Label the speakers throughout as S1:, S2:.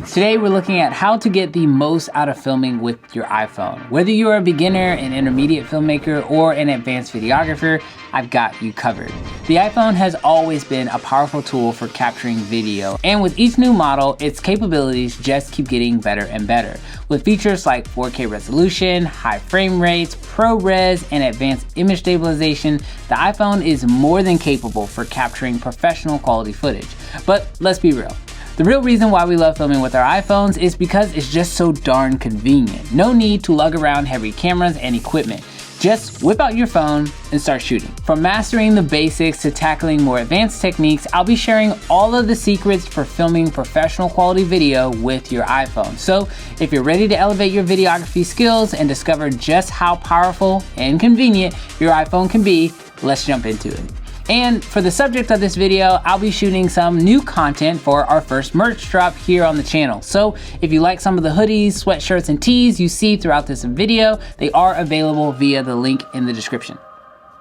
S1: Today we're looking at how to get the most out of filming with your iPhone. Whether you're a beginner, an intermediate filmmaker, or an advanced videographer, I've got you covered. The iPhone has always been a powerful tool for capturing video, and with each new model, its capabilities just keep getting better and better. With features like 4K resolution, high frame rates, ProRes, and advanced image stabilization, the iPhone is more than capable for capturing professional quality footage. But let's be real. The real reason why we love filming with our iPhones is because it's just so darn convenient. No need to lug around heavy cameras and equipment. Just whip out your phone and start shooting. From mastering the basics to tackling more advanced techniques, I'll be sharing all of the secrets for filming professional quality video with your iPhone. So if you're ready to elevate your videography skills and discover just how powerful and convenient your iPhone can be, let's jump into it. And for the subject of this video, I'll be shooting some new content for our first merch drop here on the channel. So if you like some of the hoodies, sweatshirts, and tees you see throughout this video, they are available via the link in the description,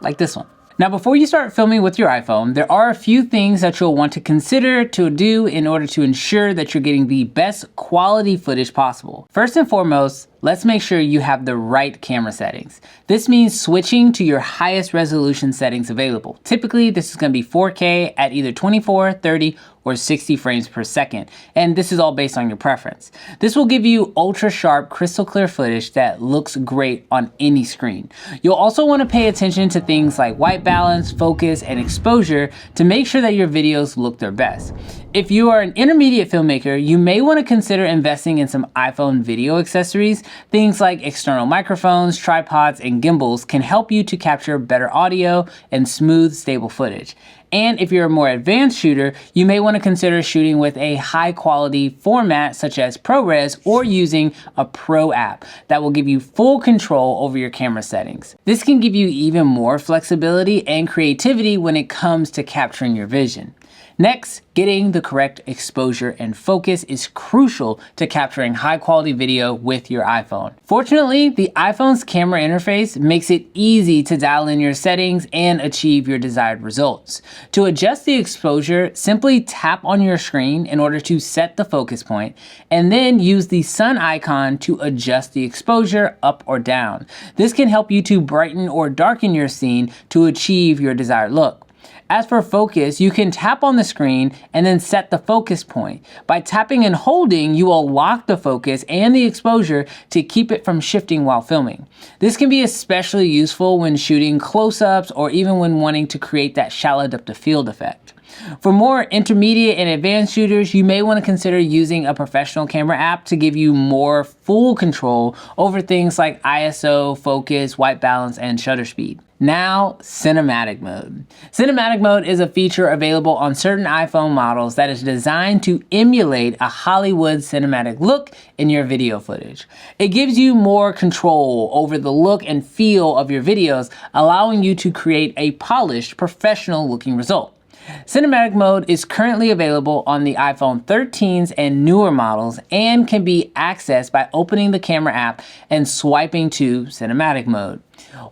S1: like this one. Now, before you start filming with your iPhone, there are a few things that you'll want to consider to do in order to ensure that you're getting the best quality footage possible. First and foremost, let's make sure you have the right camera settings. This means switching to your highest resolution settings available. Typically, this is going to be 4K at either 24, 30, or 60 frames per second, and this is all based on your preference. This will give you ultra sharp, crystal clear footage that looks great on any screen. You'll also want to pay attention to things like white balance, focus, and exposure to make sure that your videos look their best. If you are an intermediate filmmaker, you may want to consider investing in some iPhone video accessories. Things like external microphones, tripods, and gimbals can help you to capture better audio and smooth, stable footage. And if you're a more advanced shooter, you may want to consider shooting with a high quality format such as ProRes or using a Pro app that will give you full control over your camera settings. This can give you even more flexibility and creativity when it comes to capturing your vision. Next, getting the correct exposure and focus is crucial to capturing high quality video with your iPhone. Fortunately, the iPhone's camera interface makes it easy to dial in your settings and achieve your desired results. To adjust the exposure, simply tap on your screen in order to set the focus point, and then use the sun icon to adjust the exposure up or down. This can help you to brighten or darken your scene to achieve your desired look. As for focus, you can tap on the screen and then set the focus point. By tapping and holding, you will lock the focus and the exposure to keep it from shifting while filming. This can be especially useful when shooting close-ups or even when wanting to create that shallow depth of field effect. For more intermediate and advanced shooters, you may want to consider using a professional camera app to give you more full control over things like ISO, focus, white balance, and shutter speed. Now, cinematic mode. Cinematic mode is a feature available on certain iPhone models that is designed to emulate a Hollywood cinematic look in your video footage. It gives you more control over the look and feel of your videos, allowing you to create a polished, professional looking result. Cinematic mode is currently available on the iPhone 13s and newer models and can be accessed by opening the camera app and swiping to cinematic mode.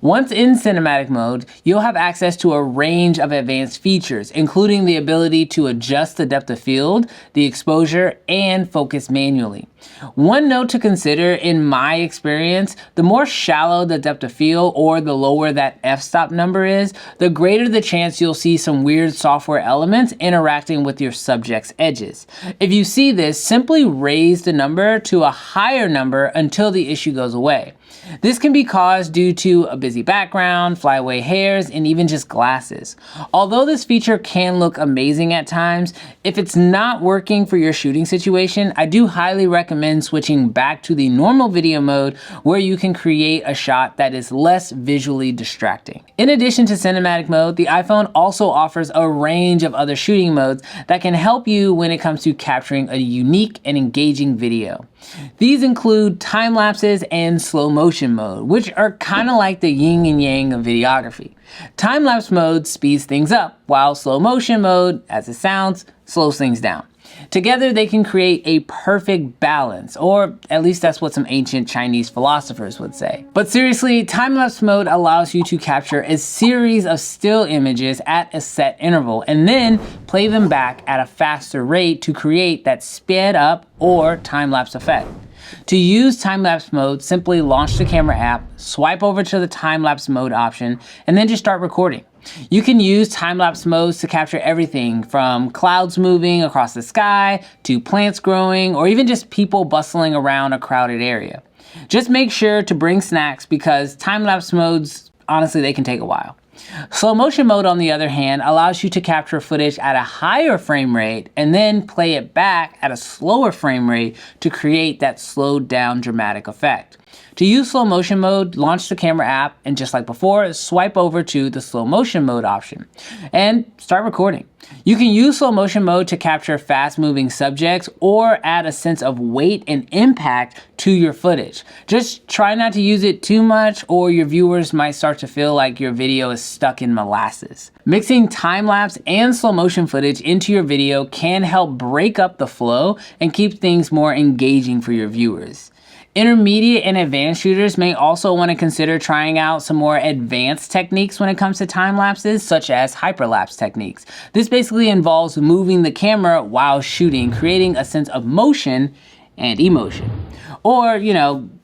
S1: Once in cinematic mode, you'll have access to a range of advanced features, including the ability to adjust the depth of field, the exposure, and focus manually. One note to consider in my experience, the more shallow the depth of field or the lower that f-stop number is, the greater the chance you'll see some weird software elements interacting with your subject's edges. If you see this, simply raise the number to a higher number until the issue goes away. This can be caused due to a busy background, flyaway hairs, and even just glasses. Although this feature can look amazing at times, if it's not working for your shooting situation, I do highly recommend switching back to the normal video mode where you can create a shot that is less visually distracting. In addition to cinematic mode, the iPhone also offers a range of other shooting modes that can help you when it comes to capturing a unique and engaging video. These include time lapses and slow motion mode, which are kind of like the yin and yang of videography. Time lapse mode speeds things up, while slow motion mode, as it sounds, slows things down. Together, they can create a perfect balance, or at least that's what some ancient Chinese philosophers would say. But seriously, time-lapse mode allows you to capture a series of still images at a set interval and then play them back at a faster rate to create that sped up or time-lapse effect. To use time-lapse mode, simply launch the camera app, swipe over to the time-lapse mode option, and then just start recording. You can use time-lapse modes to capture everything from clouds moving across the sky to plants growing or even just people bustling around a crowded area. Just make sure to bring snacks because time-lapse modes, honestly, they can take a while. Slow motion mode, on the other hand, allows you to capture footage at a higher frame rate and then play it back at a slower frame rate to create that slowed down dramatic effect. To use slow motion mode, launch the camera app and just like before, swipe over to the slow motion mode option and start recording. You can use slow motion mode to capture fast moving subjects or add a sense of weight and impact to your footage. Just try not to use it too much or your viewers might start to feel like your video is stuck in molasses. Mixing time-lapse and slow motion footage into your video can help break up the flow and keep things more engaging for your viewers. Intermediate and advanced shooters may also want to consider trying out some more advanced techniques when it comes to time lapses, such as hyperlapse techniques. This basically involves moving the camera while shooting, creating a sense of motion and emotion. Or,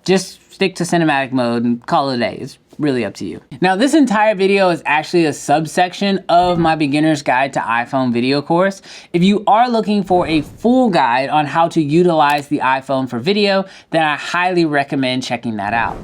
S1: just stick to cinematic mode and call it a day. It's really up to you. Now, this entire video is actually a subsection of my beginner's guide to iPhone video course. If you are looking for a full guide on how to utilize the iPhone for video, then I highly recommend checking that out.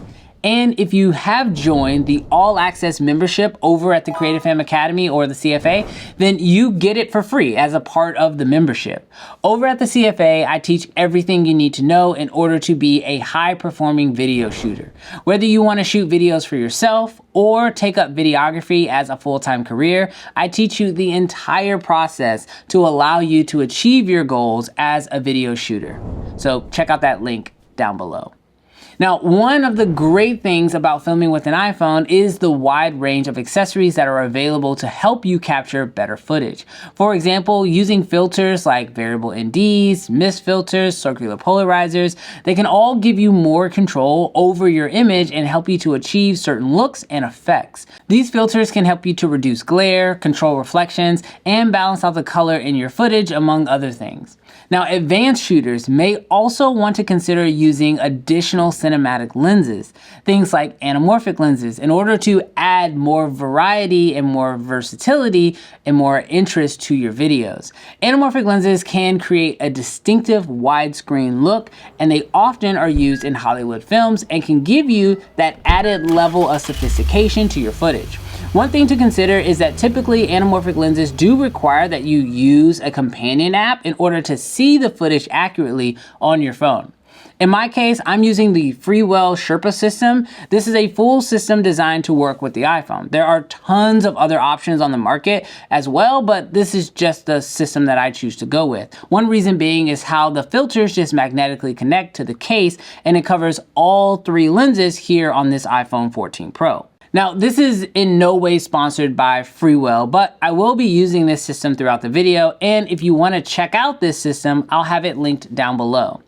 S1: And if you have joined the All Access membership over at the Creative Fam Academy or the CFA, then you get it for free as a part of the membership. Over at the CFA, I teach everything you need to know in order to be a high-performing video shooter. Whether you want to shoot videos for yourself or take up videography as a full-time career, I teach you the entire process to allow you to achieve your goals as a video shooter. So check out that link down below. Now, one of the great things about filming with an iPhone is the wide range of accessories that are available to help you capture better footage. For example, using filters like variable NDs, mist filters, circular polarizers, they can all give you more control over your image and help you to achieve certain looks and effects. These filters can help you to reduce glare, control reflections, and balance out the color in your footage, among other things. Now, advanced shooters may also want to consider using additional cinematic lenses, things like anamorphic lenses, in order to add more variety and more versatility and more interest to your videos. Anamorphic lenses can create a distinctive widescreen look, and they often are used in Hollywood films and can give you that added level of sophistication to your footage. One thing to consider is that typically anamorphic lenses do require that you use a companion app in order to see the footage accurately on your phone. In my case, I'm using the Freewell Sherpa system. This is a full system designed to work with the iPhone. There are tons of other options on the market as well, but this is just the system that I choose to go with. One reason being is how the filters just magnetically connect to the case, and it covers all three lenses here on this iPhone 14 Pro. Now, this is in no way sponsored by Freewell, but I will be using this system throughout the video, and if you want to check out this system, I'll have it linked down below.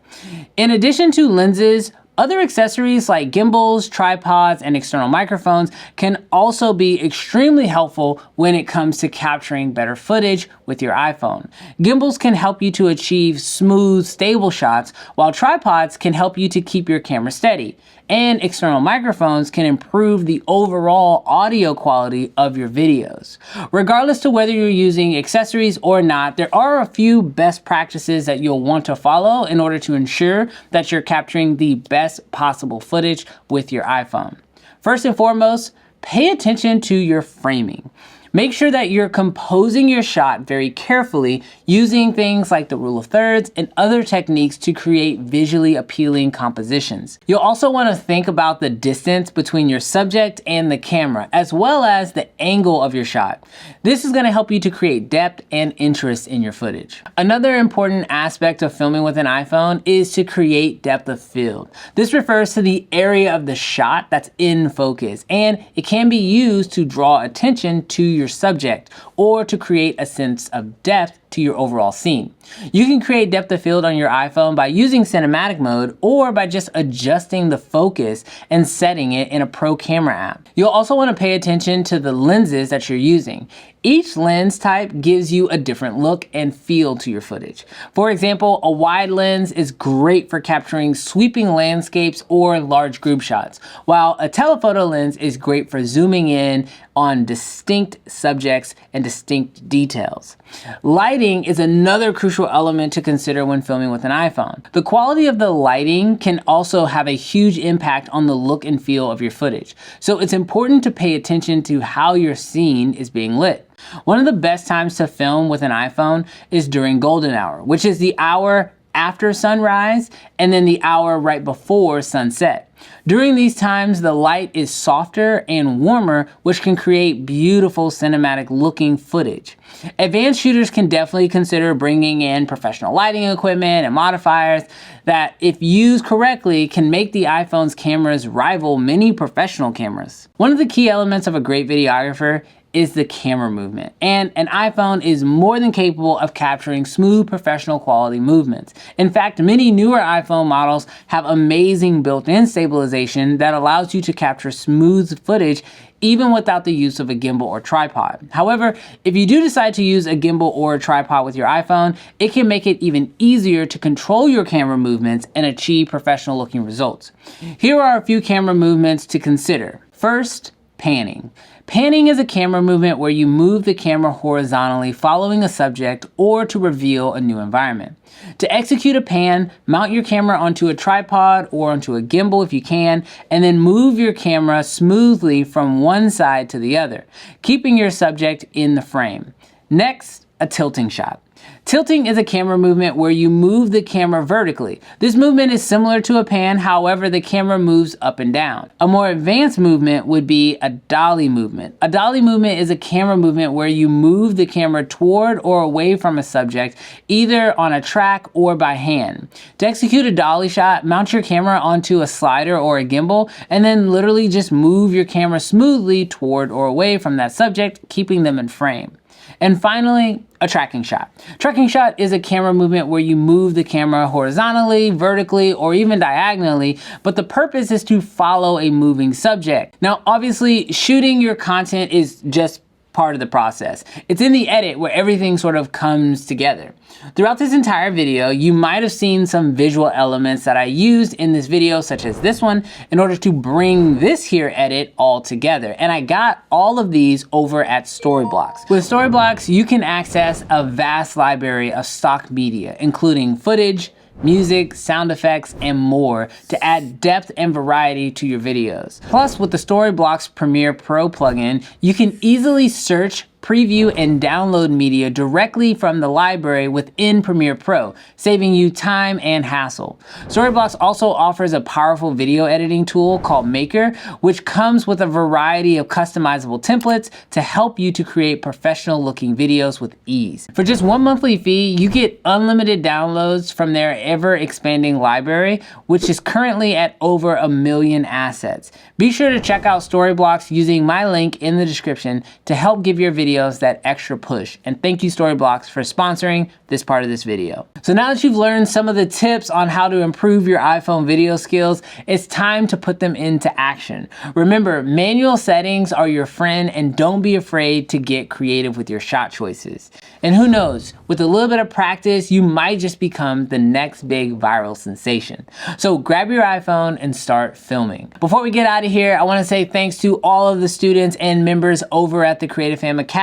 S1: In addition to lenses, other accessories like gimbals, tripods, and external microphones can also be extremely helpful when it comes to capturing better footage with your iPhone. Gimbals can help you to achieve smooth, stable shots, while tripods can help you to keep your camera steady. And external microphones can improve the overall audio quality of your videos. Regardless to whether you're using accessories or not, there are a few best practices that you'll want to follow in order to ensure that you're capturing the best possible footage with your iPhone. First and foremost, pay attention to your framing. Make sure that you're composing your shot very carefully using things like the rule of thirds and other techniques to create visually appealing compositions. You'll also want to think about the distance between your subject and the camera, as well as the angle of your shot. This is going to help you to create depth and interest in your footage. Another important aspect of filming with an iPhone is to create depth of field. This refers to the area of the shot that's in focus, and it can be used to draw attention to your subject or to create a sense of depth to your overall scene. You can create depth of field on your iPhone by using cinematic mode or by just adjusting the focus and setting it in a pro camera app. You'll also want to pay attention to the lenses that you're using. Each lens type gives you a different look and feel to your footage. For example, a wide lens is great for capturing sweeping landscapes or large group shots, while a telephoto lens is great for zooming in on distinct subjects and distinct details. Lighting is another crucial element to consider when filming with an iPhone. The quality of the lighting can also have a huge impact on the look and feel of your footage, so it's important to pay attention to how your scene is being lit. One of the best times to film with an iPhone is during golden hour, which is the hour after sunrise and then the hour right before sunset. During these times, the light is softer and warmer, which can create beautiful cinematic looking footage. Advanced shooters can definitely consider bringing in professional lighting equipment and modifiers that, if used correctly, can make the iPhone's cameras rival many professional cameras. One of the key elements of a great videographer is the camera movement, and an iPhone is more than capable of capturing smooth professional quality movements. In fact, many newer iPhone models have amazing built-in stabilization that allows you to capture smooth footage even without the use of a gimbal or tripod. However, if you do decide to use a gimbal or a tripod with your iPhone, it can make it even easier to control your camera movements and achieve professional looking results. Here are a few camera movements to consider. First, panning. Panning is a camera movement where you move the camera horizontally following a subject or to reveal a new environment. To execute a pan, mount your camera onto a tripod or onto a gimbal if you can, and then move your camera smoothly from one side to the other, keeping your subject in the frame. Next, a tilting shot. Tilting is a camera movement where you move the camera vertically. This movement is similar to a pan, however, the camera moves up and down. A more advanced movement would be a dolly movement. A dolly movement is a camera movement where you move the camera toward or away from a subject, either on a track or by hand. To execute a dolly shot, mount your camera onto a slider or a gimbal, and then literally just move your camera smoothly toward or away from that subject, keeping them in frame. And finally, a tracking shot. Tracking shot is a camera movement where you move the camera horizontally, vertically, or even diagonally, but the purpose is to follow a moving subject. Now, obviously, shooting your content is just part of the process. It's in the edit where everything sort of comes together. Throughout this entire video, you might have seen some visual elements that I used in this video, such as this one, in order to bring this here edit all together. And I got all of these over at Storyblocks. With Storyblocks, you can access a vast library of stock media, including footage, music, sound effects, and more to add depth and variety to your videos. Plus, with the Storyblocks Premiere Pro plugin, you can easily search, preview, and download media directly from the library within Premiere Pro, saving you time and hassle. Storyblocks also offers a powerful video editing tool called Maker, which comes with a variety of customizable templates to help you to create professional looking videos with ease. For just one monthly fee, you get unlimited downloads from their ever expanding library, which is currently at over 1 million assets. Be sure to check out Storyblocks using my link in the description to help give your videos that extra push. And thank you, Storyblocks, for sponsoring this part of this video. So now that you've learned some of the tips on how to improve your iPhone video skills, it's time to put them into action. Remember, manual settings are your friend, and don't be afraid to get creative with your shot choices. And who knows, with a little bit of practice, you might just become the next big viral sensation. So grab your iPhone and start filming. Before we get out of here, I want to say thanks to all of the students and members over at the Creative Fam Academy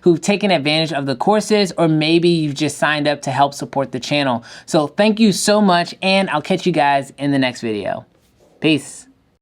S1: who've taken advantage of the courses, or maybe you've just signed up to help support the channel. So thank you so much, and I'll catch you guys in the next video. Peace.